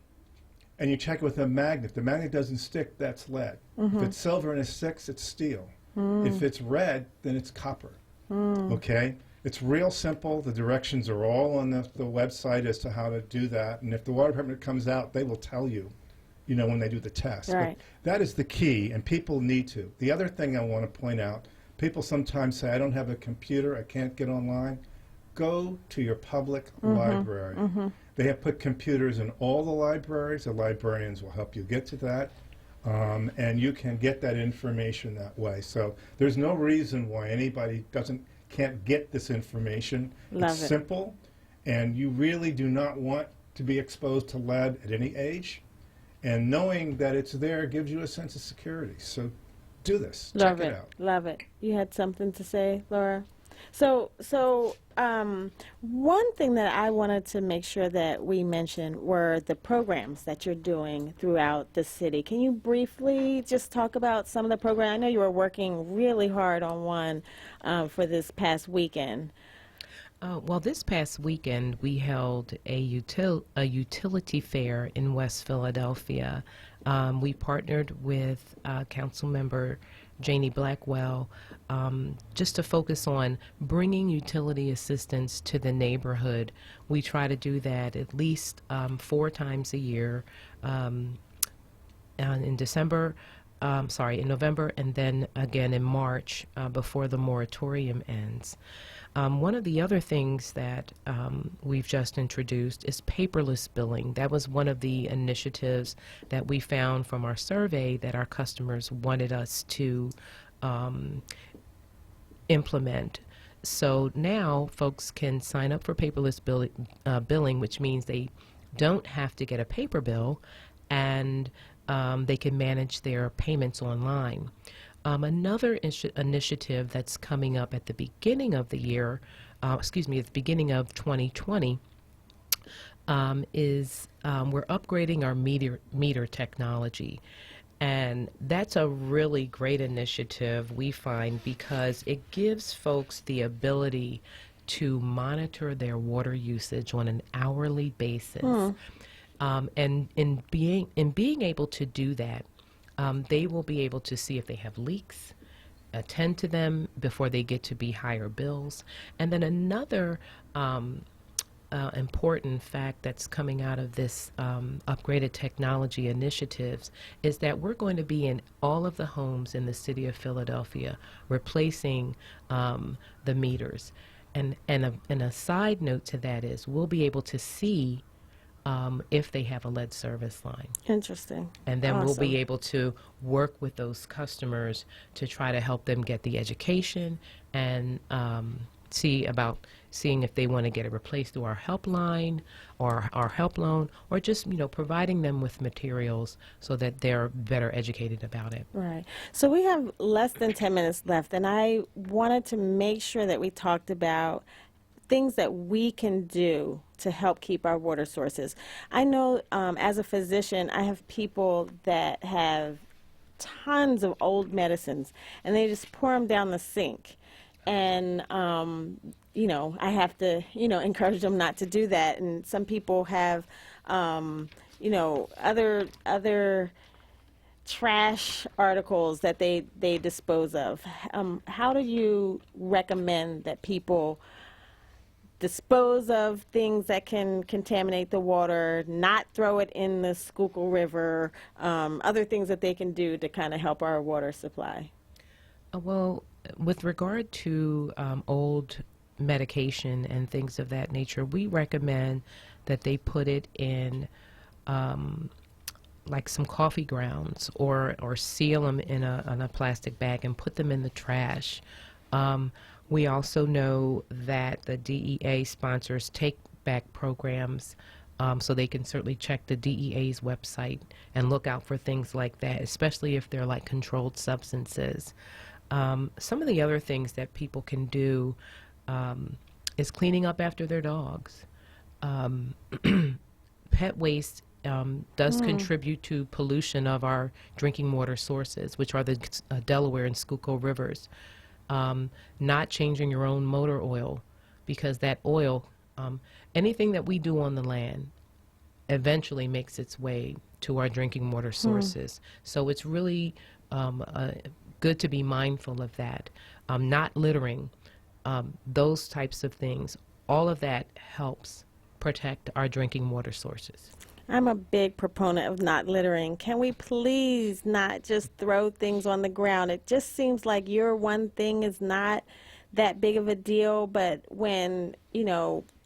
and you check it with a magnet, if the magnet doesn't stick, that's lead. If it's silver and it sticks, it's steel. If it's red, then it's copper. Okay? It's real simple. The directions are all on the website as to how to do that. And if the water department comes out, they will tell you, you know, when they do the test. Right. But that is the key, and people need to. The other thing I want to point out, people sometimes say, I don't have a computer, I can't get online. Go to your public library. They have put computers in all the libraries. The librarians will help you get to that. And you can get that information that way. So there's no reason why anybody can't get this information. It's simple, and you really do not want to be exposed to lead at any age. And knowing that it's there gives you a sense of security. So do this. Love Check it. it out. Love it. You had something to say, Laura? So one thing that I wanted to make sure that we mentioned were the programs that you're doing throughout the city. Can you briefly just talk about some of the programs? I know you were working really hard on one for this past weekend. Well, this past weekend we held a utility fair in West Philadelphia. We partnered with Councilmember Janie Blackwell just to focus on bringing utility assistance to the neighborhood. We try to do that at least 4 times a year in November, and then again in March before the moratorium ends. One of the other things that we've just introduced is paperless billing. That was one of the initiatives that we found from our survey that our customers wanted us to implement. So now folks can sign up for paperless billing, which means they don't have to get a paper bill, and they can manage their payments online. Another initiative that's coming up at the beginning of the year, at the beginning of 2020, is we're upgrading our meter technology. And that's a really great initiative, we find, because it gives folks the ability to monitor their water usage on an hourly basis. And in being able to do that, they will be able to see if they have leaks, attend to them before they get to be higher bills. And then another important fact that's coming out of this upgraded technology initiatives is that we're going to be in all of the homes in the city of Philadelphia replacing the meters. And a side note to that is we'll be able to see if they have a lead service line. Interesting. And then we'll be Awesome. able to work with those customers to try to help them get the education and seeing if they want to get it replaced through our helpline or our help loan, or just providing them with materials so that they're better educated about it. Right. So we have less than 10 minutes left, and I wanted to make sure that we talked about things that we can do to help keep our water sources. I know as a physician, I have people that have tons of old medicines, and they just pour them down the sink. And, I have to, encourage them not to do that. And some people have, other trash articles that they dispose of. How do you recommend that people dispose of things that can contaminate the water, not throw it in the Schuylkill River, other things that they can do to kind of help our water supply? Well, with regard to old medication and things of that nature, we recommend that they put it in like some coffee grounds or seal them in a plastic bag and put them in the trash. We also know that the DEA sponsors take-back programs, so they can certainly check the DEA's website and look out for things like that, especially if they're like controlled substances. Some of the other things that people can do is cleaning up after their dogs. Pet waste does contribute to pollution of our drinking water sources, which are the Delaware and Schuylkill rivers. Not changing your own motor oil, because that oil, anything that we do on the land eventually makes its way to our drinking water sources. So it's really good to be mindful of that. Not littering, those types of things, all of that helps protect our drinking water sources. I'm a big proponent of not littering. Can we please not just throw things on the ground? It just seems like your one thing is not that big of a deal, but when,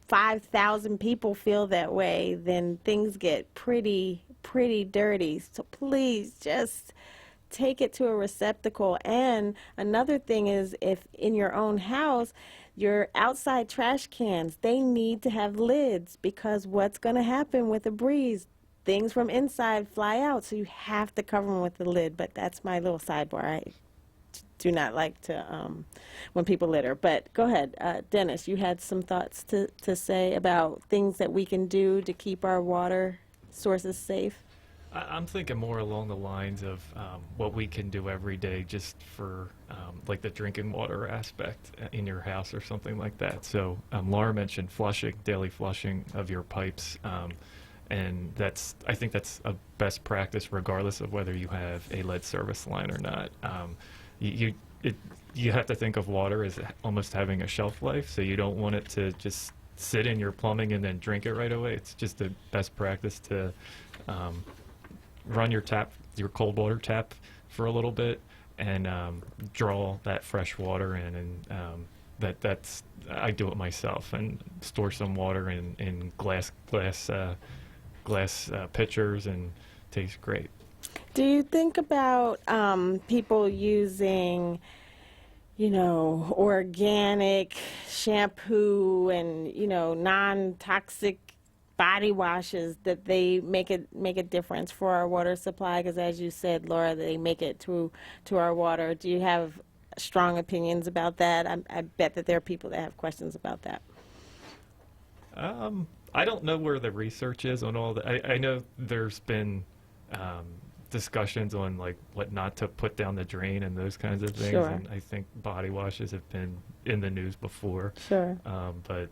5,000 people feel that way, then things get pretty dirty. So please just take it to a receptacle. And another thing is, if in your own house, your outside trash cans, they need to have lids, because what's going to happen with a breeze? Things from inside fly out, so you have to cover them with the lid. But that's my little sidebar. I do not like to when people litter. But go ahead, Dennis, you had some thoughts to say about things that we can do to keep our water sources safe? I'm thinking more along the lines of what we can do every day just for like the drinking water aspect in your house or something like that. So Laura mentioned daily flushing of your pipes, and I think that's a best practice regardless of whether you have a lead service line or not. You have to think of water as almost having a shelf life, so you don't want it to just sit in your plumbing and then drink it right away. It's just the best practice to run your cold water tap for a little bit and draw that fresh water in, and that's I do it myself, and store some water in glass pitchers, and tastes great. Do you think about people using, organic shampoo and, non-toxic body washes, that they make a difference for our water supply? Because as you said, Laura, they make it to our water. Do you have strong opinions about that? I bet that there are people that have questions about that. I don't know where the research is on all that. I know there's been discussions on like what not to put down the drain and those kinds of things. Sure. And I think body washes have been in the news before. Sure. But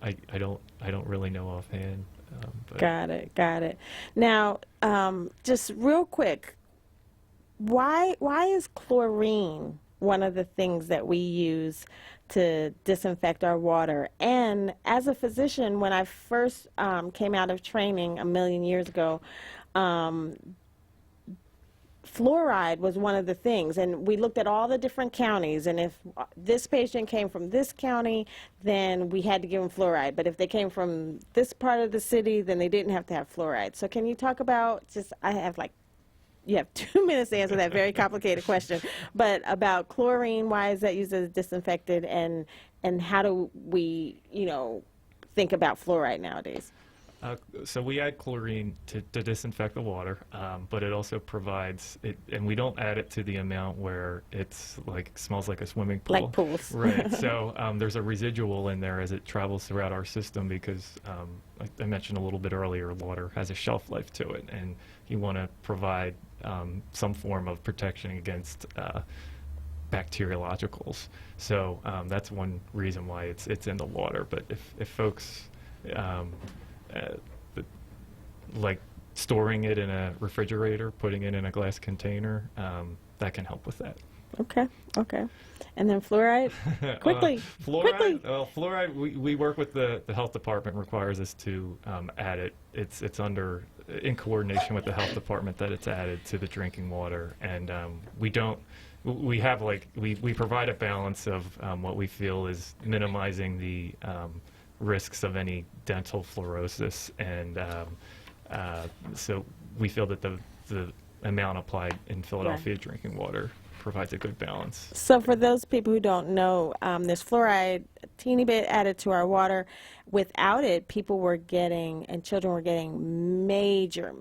I don't really know offhand. But Got it. Now, just real quick, why is chlorine one of the things that we use to disinfect our water? And as a physician, when I first came out of training a million years ago, fluoride was one of the things, and we looked at all the different counties, and if this patient came from this county, then we had to give them fluoride, but if they came from this part of the city, then they didn't have to have fluoride. So can you talk about, you have 2 minutes to answer that very complicated question, but about chlorine, why is that used as a disinfectant, and how do we, think about fluoride nowadays? So we add chlorine to disinfect the water, but it also provides it, and we don't add it to the amount where it's like smells like a swimming pool. Like pools. Right. So there's a residual in there as it travels throughout our system because, like I mentioned a little bit earlier, water has a shelf life to it, and you want to provide some form of protection against bacteriologicals. So that's one reason why it's in the water. But if folks like storing it in a refrigerator, putting it in a glass container, that can help with that. Okay. And then fluoride? Quickly. Fluoride. Well, fluoride. We work with the health department. Requires us to add it. It's under in coordination with the health department that it's added to the drinking water, and we don't. We have we provide a balance of what we feel is minimizing the risks of any dental fluorosis, and so we feel that the amount applied in Philadelphia drinking water provides a good balance. So for those people who don't know, there's fluoride a teeny bit added to our water. Without it, people were getting, and children were getting major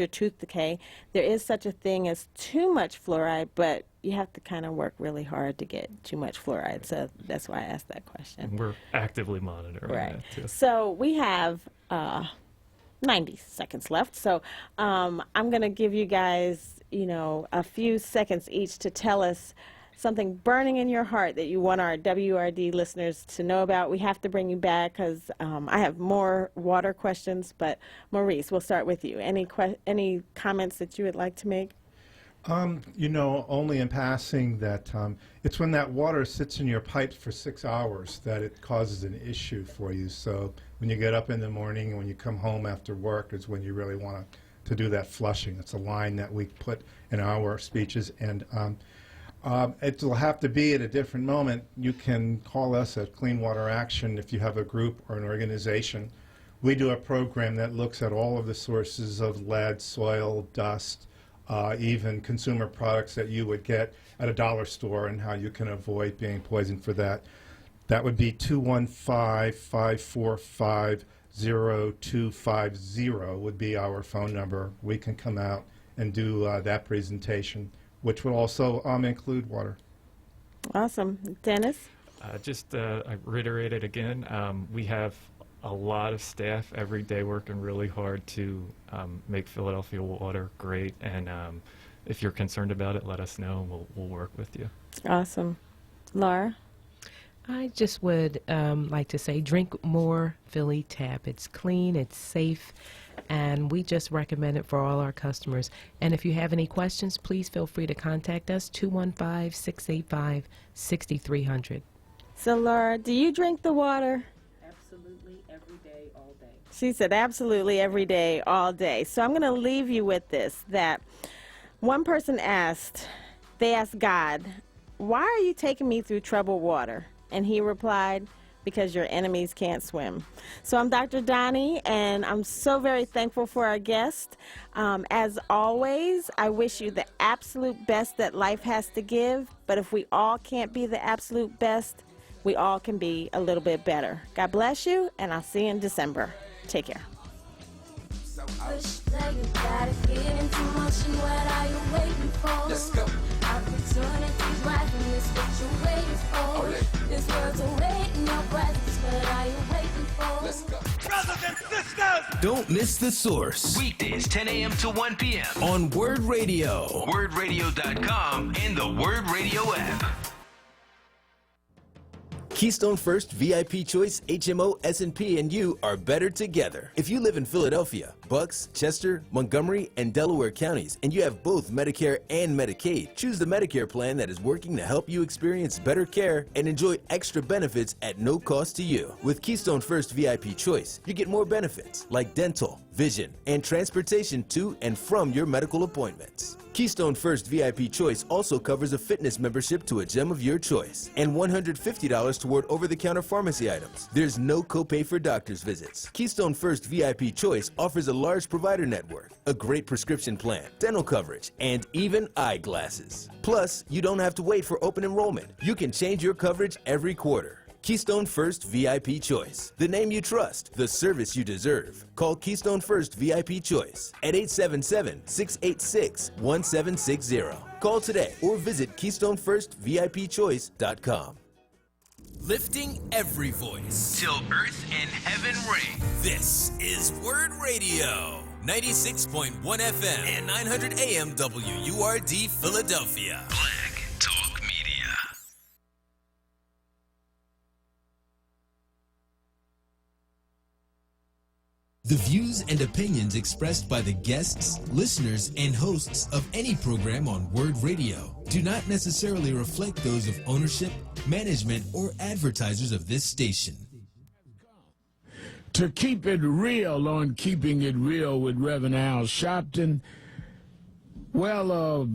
tooth decay. There is such a thing as too much fluoride, but you have to kind of work really hard to get too much fluoride. So that's why I asked that question. And we're actively monitoring that too. So we have 90 seconds left. So I'm going to give you guys, a few seconds each to tell us something burning in your heart that you want our WRD listeners to know about. We have to bring you back because I have more water questions, but Maurice, we'll start with you. Any comments that you would like to make? Only in passing that it's when that water sits in your pipes for 6 hours that it causes an issue for you. So when you get up in the morning and when you come home after work is when you really want to do that flushing. It's a line that we put in our speeches, and it will have to be at a different moment. You can call us at Clean Water Action if you have a group or an organization. We do a program that looks at all of the sources of lead, soil, dust, even consumer products that you would get at a dollar store and how you can avoid being poisoned for that. That would be 215-545-0250 would be our phone number. We can come out and do that presentation, which will also include water. Awesome. Dennis? I reiterate it again. We have a lot of staff every day working really hard to make Philadelphia water great, and if you're concerned about it, let us know, and we'll work with you. Awesome. Laura? I just would like to say drink more Philly Tap. It's clean, it's safe, and we just recommend it for all our customers. And if you have any questions, please feel free to contact us, 215-685-6300. So, Laura, do you drink the water? Absolutely, every day, all day. She said absolutely every day, all day. So I'm going to leave you with this, that one person asked God, why are you taking me through troubled water? And he replied, because your enemies can't swim. So I'm Dr. Donnie, and I'm so very thankful for our guest. As always, I wish you the absolute best that life has to give, but if we all can't be the absolute best, we all can be a little bit better. God bless you, and I'll see you in December. Take care. Wish that you gotta get into motion. What are you waiting for? Let's go. Opportunities rising, this what you're waiting for. Olé. This world's awaiting your presence. What are you waiting for? Let's go. Brother brothers and sisters. Don't miss The Source. Weekdays 10 a.m. to 1 p.m. on Word Radio. WordRadio.com and the Word Radio app. Keystone First, VIP Choice, HMO, S&P, and you are better together. If you live in Philadelphia, Bucks, Chester, Montgomery, and Delaware counties, and you have both Medicare and Medicaid, choose the Medicare plan that is working to help you experience better care and enjoy extra benefits at no cost to you. With Keystone First VIP Choice, you get more benefits like dental, vision, and transportation to and from your medical appointments. Keystone First VIP Choice also covers a fitness membership to a gym of your choice and $150 toward over-the-counter pharmacy items. There's no copay for doctor's visits. Keystone First VIP Choice offers a large provider network, a great prescription plan, dental coverage, and even eyeglasses. Plus, you don't have to wait for open enrollment. You can change your coverage every quarter. Keystone First VIP Choice. The name you trust, the service you deserve. Call Keystone First VIP Choice at 877-686-1760. Call today or visit KeystoneFirstVIPChoice.com. Lifting every voice Till earth and heaven ring. This is Word Radio. 96.1 FM and 900 AM WURD Philadelphia. Black Talk Media. The views and opinions expressed by the guests, listeners, and hosts of any program on Word Radio do not necessarily reflect those of ownership, management, or advertisers of this station. To keep it real on Keeping It Real with Reverend Al Sharpton, well,